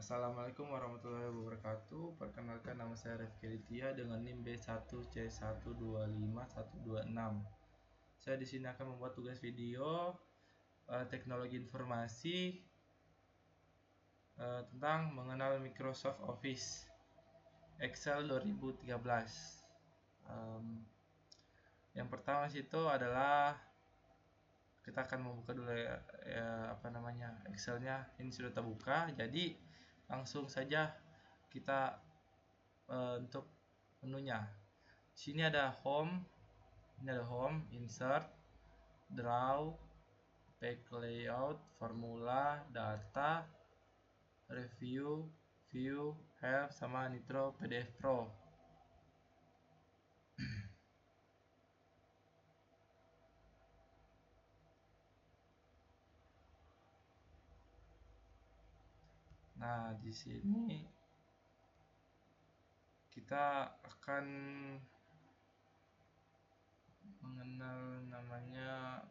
Assalamualaikum warahmatullahi wabarakatuh. Perkenalkan, nama saya Rifki Aditya dengan NIM B1C125126. Saya di sini akan membuat tugas video teknologi informasi tentang mengenal Microsoft Office Excel 2013. Yang pertama situ adalah kita akan membuka dulu Excelnya. Ini sudah terbuka, jadi langsung saja kita untuk menunya. Sini ada home, insert, draw, page layout, formula, data, review, view, help, sama Nitro PDF Pro. Nah, di sini kita akan mengenal namanya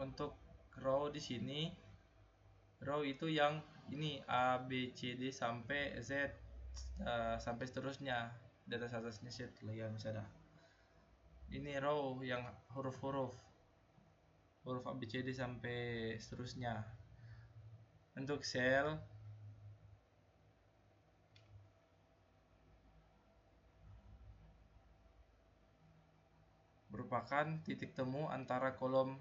untuk row di sini, row itu yang ini A, B, C, D sampai Z, sampai seterusnya. Di atasnya set lagi misalnya. Ini row yang huruf A, B, C, D sampai seterusnya. Untuk sel merupakan titik temu antara kolom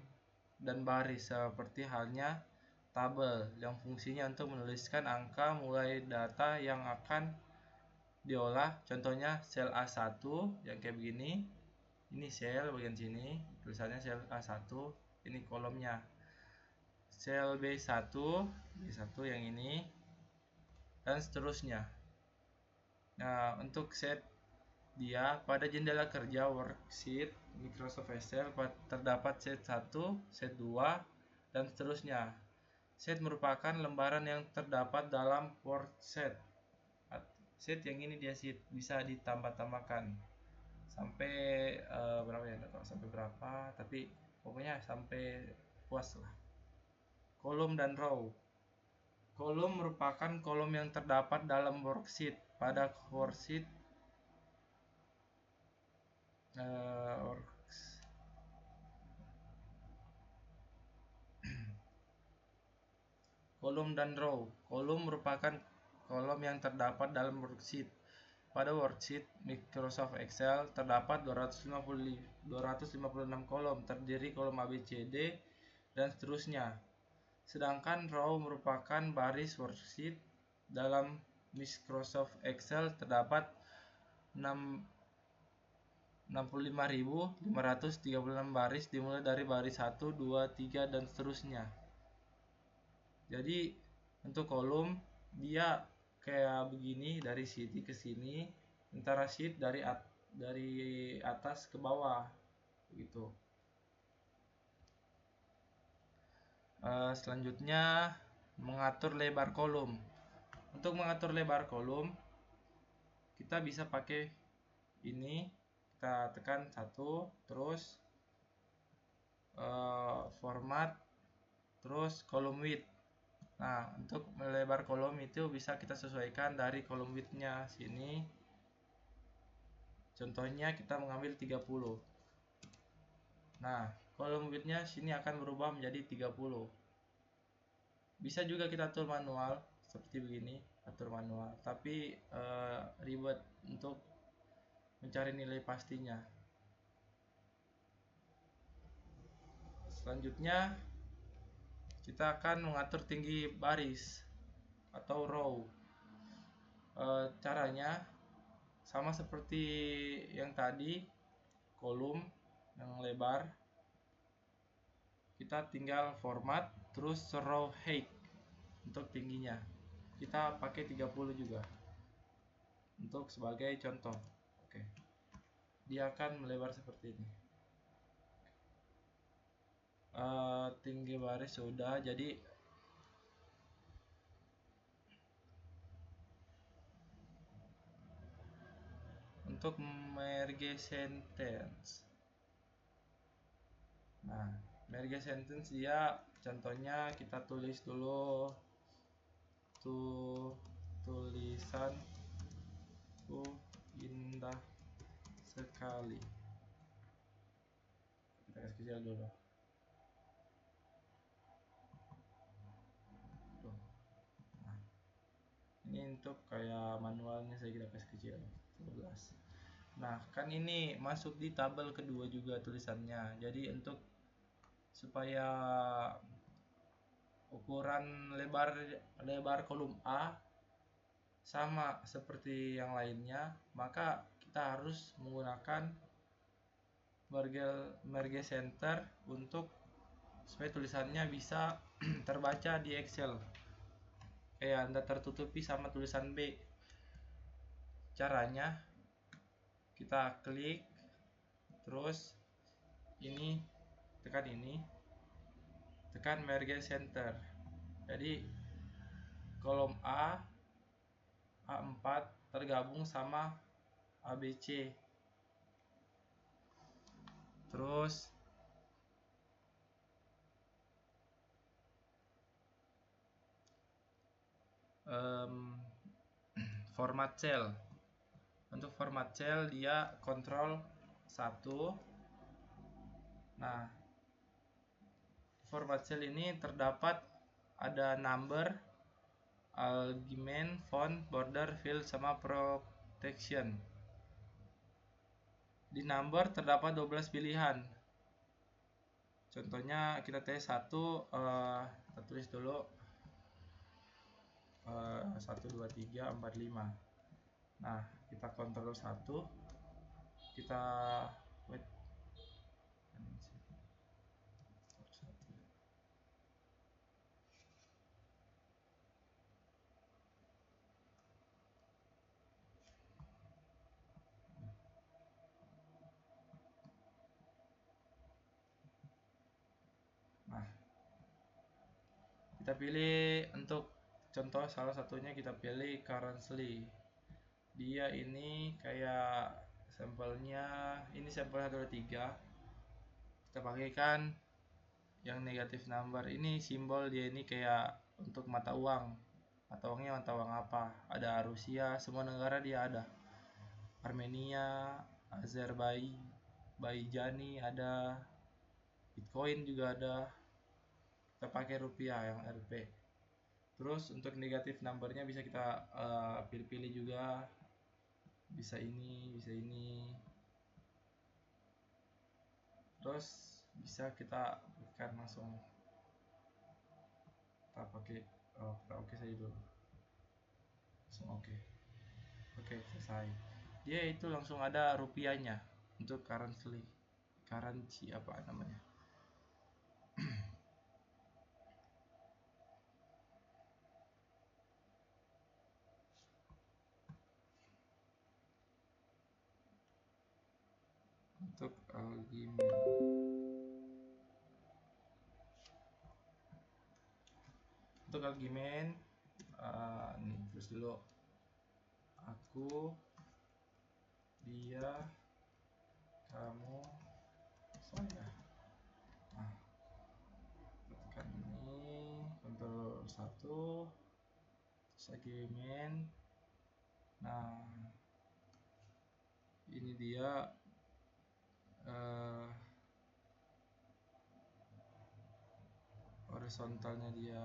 dan baris, seperti halnya tabel yang fungsinya untuk menuliskan angka mulai data yang akan diolah. Contohnya sel A1 yang kayak begini. Ini sel bagian sini, tulisannya sel A1, ini kolomnya. Sel B1 yang ini, dan seterusnya. Nah, untuk set dia pada jendela kerja worksheet Microsoft Excel terdapat set 1, set 2, dan seterusnya. Set merupakan lembaran yang terdapat dalam worksheet. Set yang ini dia bisa ditambah-tambahkan sampai berapa ya, nggak tahu sampai berapa, tapi pokoknya sampai puas lah. Kolom dan row. Kolom merupakan kolom yang terdapat dalam worksheet. Pada worksheet kolom dan row. Kolom merupakan kolom yang terdapat dalam worksheet. Pada worksheet Microsoft Excel terdapat 256 kolom, terdiri kolom A, B, C, D, dan seterusnya. Sedangkan row merupakan baris worksheet. Dalam Microsoft Excel terdapat 65.536 baris, dimulai dari baris 1, 2, 3, dan seterusnya. Jadi untuk kolom dia kayak begini, dari sini ke sini, antara sheet dari atas ke bawah gitu. Selanjutnya mengatur lebar kolom. Untuk mengatur lebar kolom kita bisa pakai ini, kita tekan 1, terus format, terus column width. Nah, untuk melebar kolom itu bisa kita sesuaikan dari kolom width-nya sini. Contohnya kita mengambil 30. Nah, kolom width-nya sini akan berubah menjadi 30. Bisa juga kita atur manual seperti begini, atur manual, tapi ribet untuk mencari nilai pastinya. Selanjutnya kita akan mengatur tinggi baris atau row. Caranya sama seperti yang tadi, kolom yang lebar, kita tinggal format, terus row height untuk tingginya. Kita pakai 30 juga untuk sebagai contoh. Oke. dia akan melebar seperti ini. Tinggi baris sudah, jadi untuk merge sentence. Nah, merge sentence dia contohnya kita tulis dulu tulisanku indah sekali. Kita kasih kecil dulu. Nah, ini untuk kayak manualnya saya kita kasih kecil 11. Nah, kan ini masuk di tabel kedua juga tulisannya. Jadi untuk supaya ukuran lebar kolom A sama seperti yang lainnya, maka kita harus menggunakan merge center untuk supaya tulisannya bisa terbaca di Excel. Kayak Anda tertutupi sama tulisan B. Caranya kita klik terus ini tekan merge center. Jadi kolom A4 tergabung sama ABC. Terus format cell. Untuk format cell dia kontrol 1. Nah, format cell ini terdapat ada number, argument, font, border, fill, sama protection. Di number terdapat 12 pilihan. Contohnya kita tes 1, kita tulis dulu 1, 2, 3, 4, 5. Nah, kita kontrol 1, kita wait. Nah, kita pilih untuk contoh salah satunya kita pilih currently. Dia ini kayak sampelnya, ini sampel 1, 2, 3. Kita pakaikan yang negatif number. Ini simbol dia ini kayak untuk mata uang. Mata uangnya mata uang apa? Ada Rusia, semua negara dia ada. Armenia, Azerbaijan ada, Bitcoin juga ada. Kita pakai rupiah yang Rp. Terus untuk negatif numbernya bisa kita pilih-pilih juga. Bisa ini, bisa ini. Terus bisa kita bukan langsung kita pakai kita oke saja dulu. Langsung oke. Oke, selesai. Dia itu langsung ada rupiahnya untuk currency apa namanya. Untuk argument. Untuk argument nih terus dulu aku, dia, kamu, saya. Nah, tekan ini kontrol 1 argument. Nah, ini dia horizontalnya dia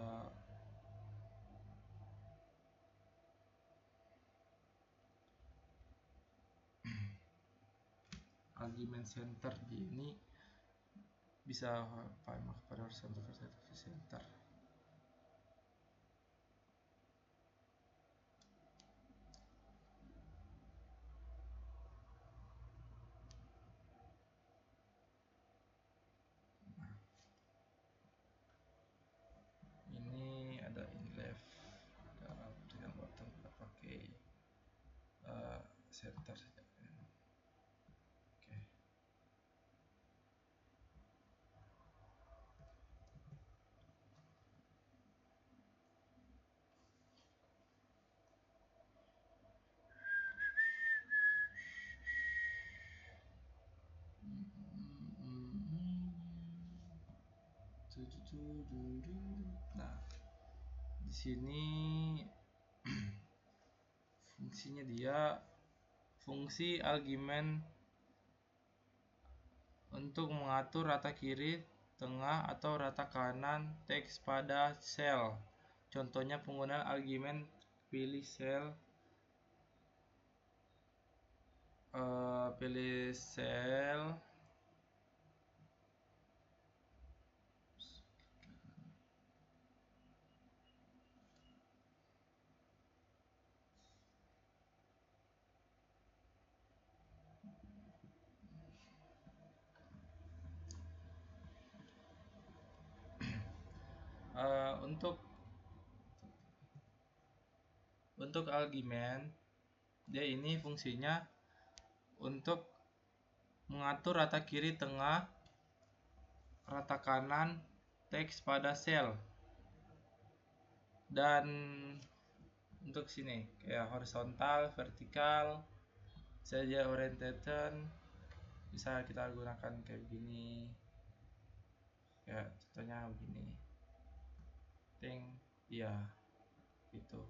argument center di ini bisa pada horizontal center. Ini ada in left, ada dengan bottom, kita pakai center. Nah, di sini fungsinya dia fungsi argumen untuk mengatur rata kiri, tengah, atau rata kanan teks pada sel. Contohnya penggunaan argumen pilih sel untuk argumen dia ini fungsinya untuk mengatur rata kiri, tengah, rata kanan teks pada sel. Dan untuk sini kayak horizontal, vertikal, saja orientation bisa kita gunakan kayak begini. Ya, contohnya begini. Iya, gitu.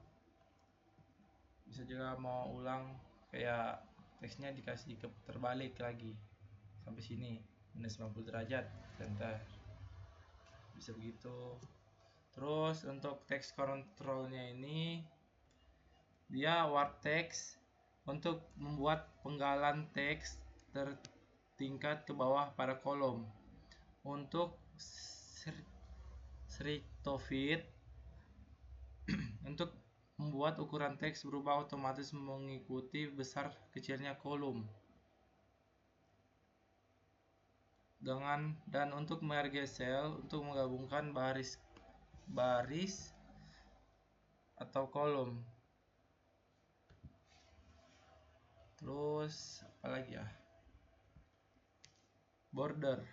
Bisa juga mau ulang kayak teksnya dikasih terbalik lagi sampai sini minus 90 derajat, enter. Bisa begitu. Terus untuk text controlnya ini dia warp text untuk membuat penggalan teks tertingkat ke bawah pada kolom. Untuk Strictofit untuk membuat ukuran teks berubah otomatis mengikuti besar kecilnya kolom. Dan untuk merge sel untuk menggabungkan baris atau kolom. Terus apa lagi ya? Border.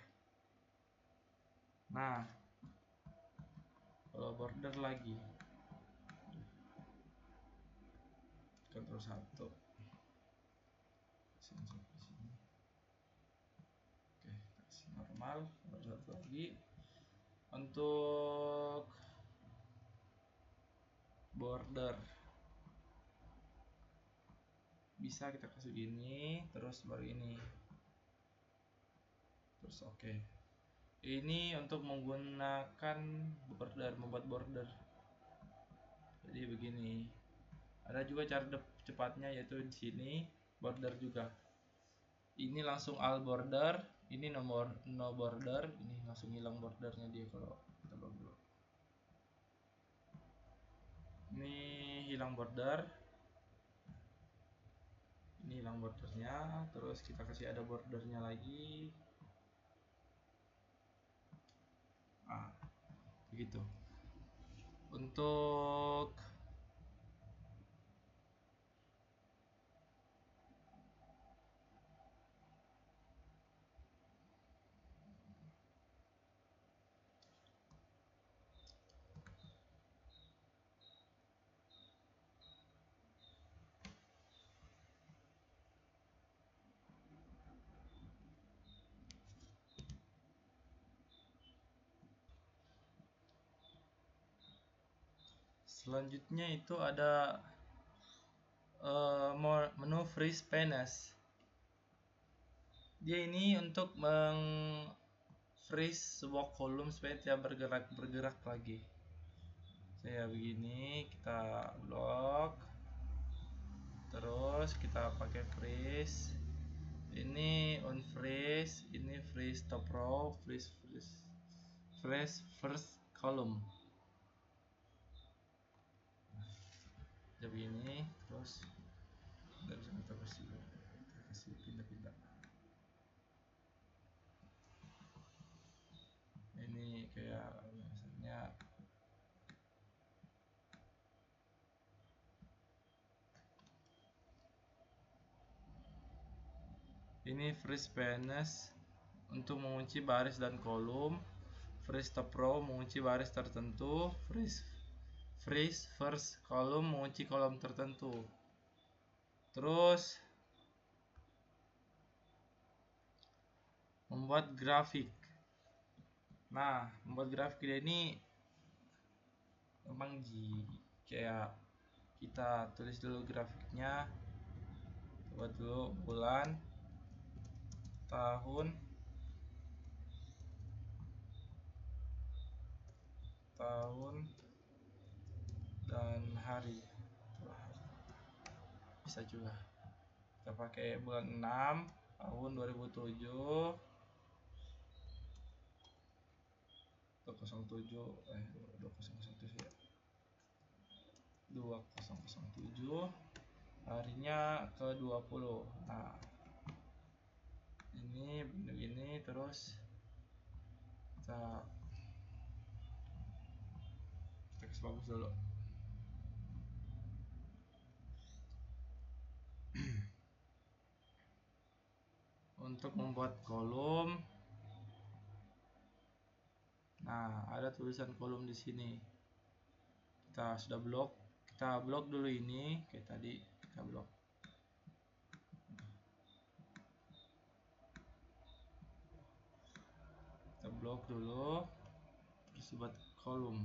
Nah, kalau border lagi Ctrl 1 sini. Oke, kasih normal. Ctrl 1 lagi. Untuk border bisa kita kasih gini, terus baru ini, terus oke. Ini untuk menggunakan border, membuat border. Jadi begini. Ada juga cara cepatnya yaitu di sini border juga. Ini langsung all border, ini no border, ini langsung hilang bordernya dia kalau kita blok. Ini hilang border. Ini hilang bordernya, terus kita kasih ada bordernya lagi. Begitu. Untuk selanjutnya itu ada menu freeze panes. Dia ini untuk freeze sebuah kolom supaya tidak bergerak lagi. Saya begini, kita blok, terus kita pakai freeze. Ini on freeze, ini freeze top row, freeze first column. Jadi begini, terus kita kasih pindah-pindah. Ini kayak misalnya ini freeze panes untuk mengunci baris dan kolom, freeze top row mengunci baris tertentu, freeze first column mengunci kolom tertentu. Terus membuat grafik. Nah, membuat grafik ini emang kayak kita tulis dulu grafiknya, buat dulu bulan, tahun, dan hari. Bisa juga kita pakai bulan 6 tahun 2007, 207 2007 ya, 2007, harinya ke 20. Nah, ini begini terus kita teks bagus dulu. Untuk membuat kolom, nah ada tulisan kolom di sini. Kita sudah blok dulu ini kayak tadi, kita blok. Kita blok dulu, terus buat kolom.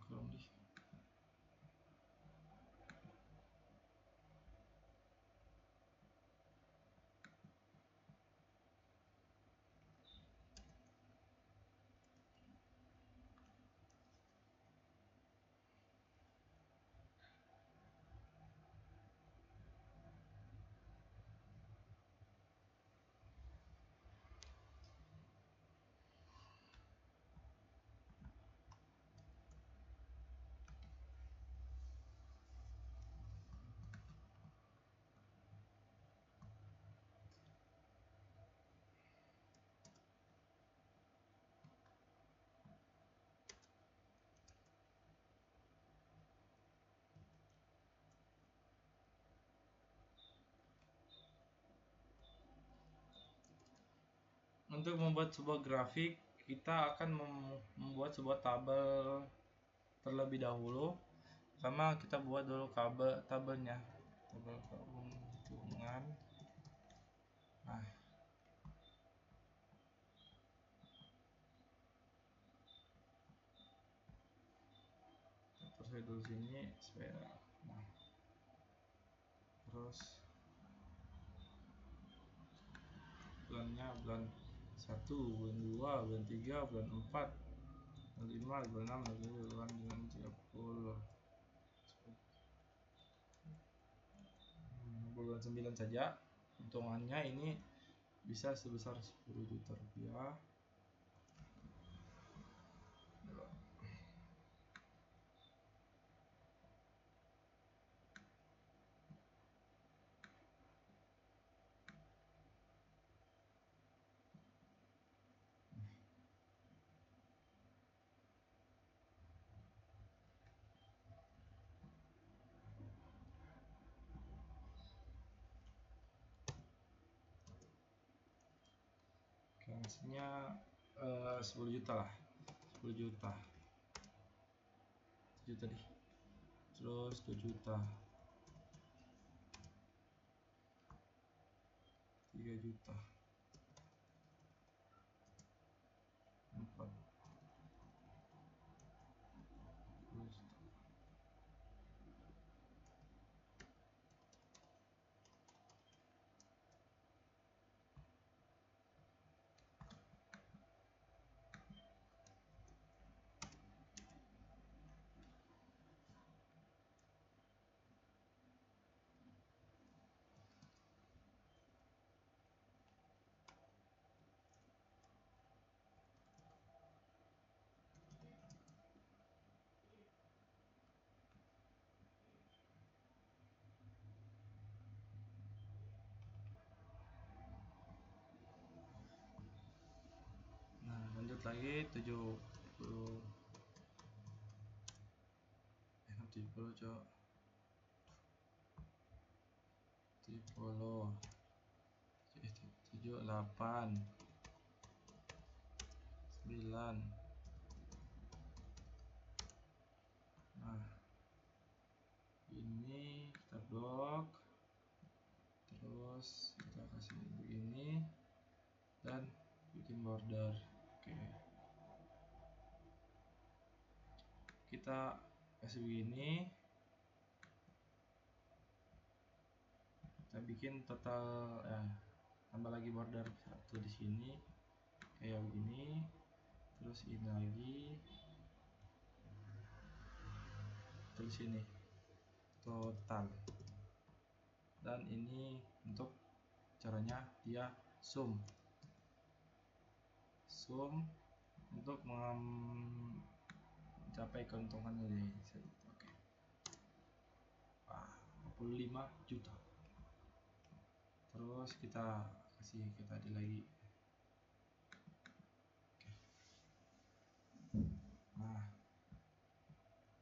Kolom di sini. Untuk membuat sebuah grafik, kita akan membuat sebuah tabel terlebih dahulu. Pertama kita buat dulu tabelnya, tabel keuntungan. Nah, terus dulu sini supaya, nah, terus bulannya bulan 1, bulan 2, bulan 3, bulan 4, bulan 5, bulan 6, bulan 30, bulan 9 saja. Hitungannya ini bisa sebesar 10 juta rupiah. Hasilnya 10 juta lah, 10 juta, 1 juta deh, terus 2 juta, 3 juta, 4, 10 juta. lagi 70 cok, 70 78 9. Nah ini kita blok, terus kita kasih begini dan bikin border. Oke, kita kasih begini, kita bikin total tambah lagi border satu di sini kayak begini, terus ini lagi, terus ini total. Dan ini untuk caranya dia zoom untuk mencapai keuntungannya di sini. Oke. 45 juta. Terus kita kasih ke tadi lagi. Nah,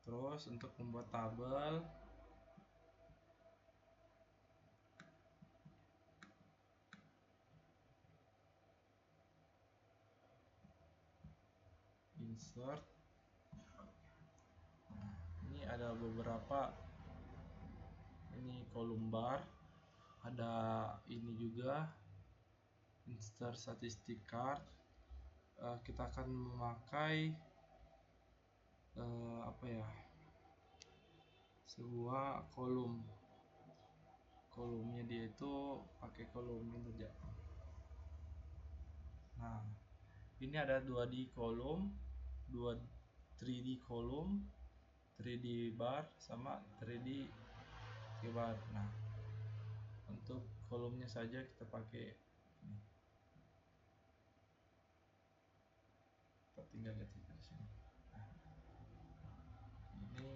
terus untuk membuat tabel, insert. Nah, ini ada beberapa, ini kolom bar, ada ini juga insert statistic card. Kita akan memakai sebuah kolomnya dia itu pakai kolom integer. Nah, ini ada 2D kolom, 3D kolom, 3D bar sama 3D bar. Nah, untuk kolomnya saja kita pakai ini. Kita tinggal lihat di sini. Nah, ini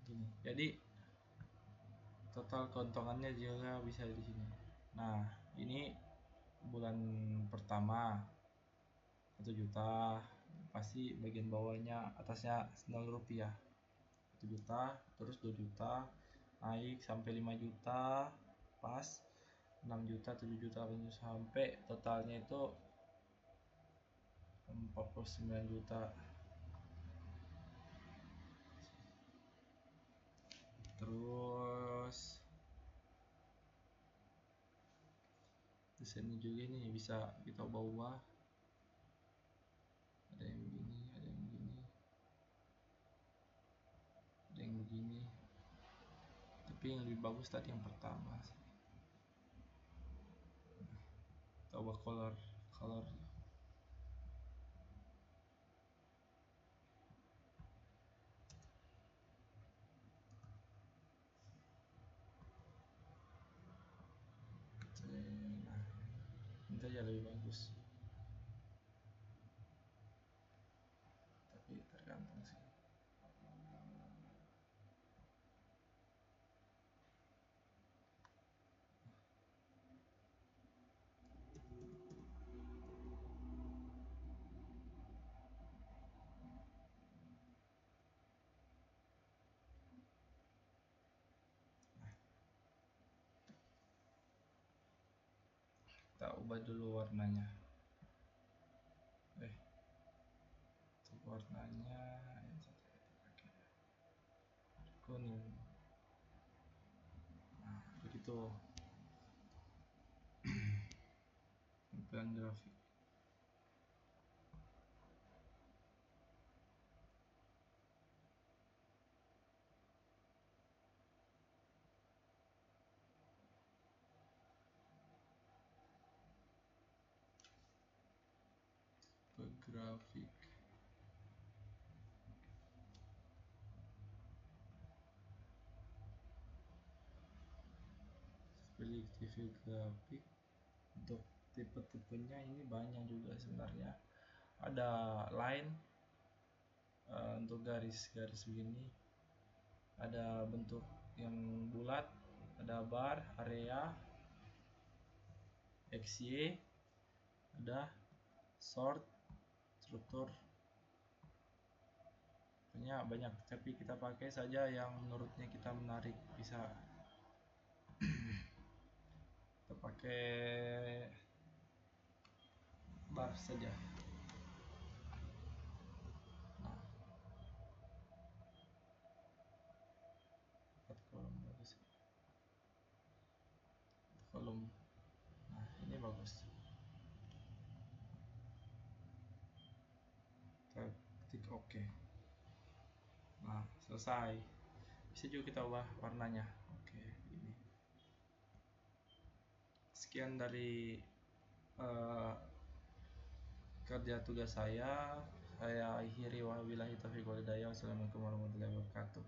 gini. Jadi total keuntungannya juga bisa di sini. Nah, ini bulan pertama 1 juta, pasti bagian bawahnya atasnya 0 rupiah. 1 juta, terus 2 juta, naik sampai 5 juta, pas 6 juta, 7 juta, sampai totalnya itu 49 juta. Terus desainnya juga nih bisa kita ubah-ubah, ada yang begini, ada yang begini, ada yang begini, tapi yang lebih bagus tadi yang pertama sih. Kita ubah color nah, ini aja lebih bagus, tapi tergantung sih. Kita ubah dulu warnanya. Warnanya kuning. Nah, begitu tampilan grafik. Grafik. Pilih TV grafik. Untuk tipe-tipenya ini banyak juga sebenarnya. Ada line untuk garis-garis begini. Ada bentuk yang bulat, ada bar, area, XY, ada sort, struktur, banyak, tapi kita pakai saja yang menurutnya kita menarik. Bisa kita pakai bar saja. Nah, 4 kolom bagus, kolom. Nah, ini bagus. Kita klik OK. Nah, selesai. Bisa juga kita ubah warnanya. Oke, ini. Sekian dari kerja tugas saya akhiri, wabillahi taufiq walhidayah. Wassalamualaikum warahmatullahi wabarakatuh.